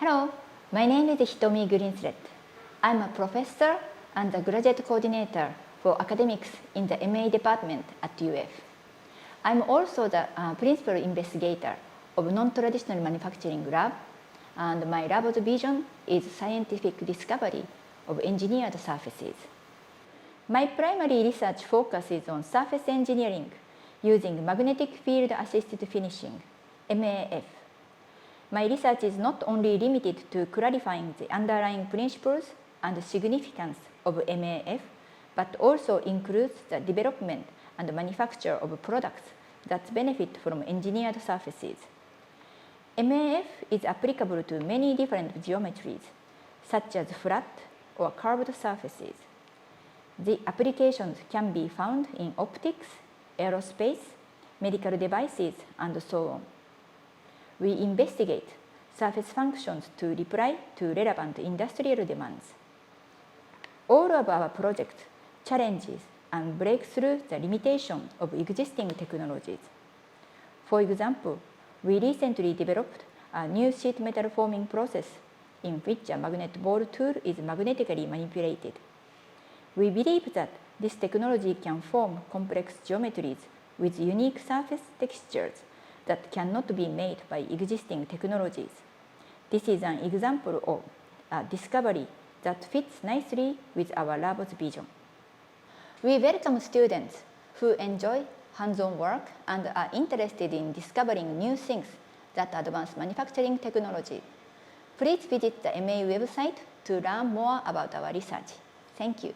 Hello, my name is Hitomi Greenslet. I'm a professor and a graduate coordinator for academics in the MA department at UF. I'm also the principal investigator of Nontraditional Manufacturing Lab, and my lab's vision is scientific discovery of engineered surfaces. My primary research focuses on surface engineering using magnetic field assisted finishing, MAF. My research is not only limited to clarifying the underlying principles and significance of MAF, but also includes the development and manufacture of products that benefit from engineered surfaces. MAF is applicable to many different geometries, such as flat or curved surfaces. The applications can be found in optics, aerospace, medical devices, and so on. We investigate surface functions to reply to relevant industrial demands. All of our projects challenges and break through the limitation of existing technologies. For example, we recently developed a new sheet metal forming process in which a magnet ball tool is magnetically manipulated. We believe that this technology can form complex geometries with unique surface textures that cannot be made by existing technologies. This is an example of a discovery that fits nicely with our lab's vision. We welcome students who enjoy hands-on work and are interested in discovering new things that advance manufacturing technology. Please visit the MA website to learn more about our research. Thank you.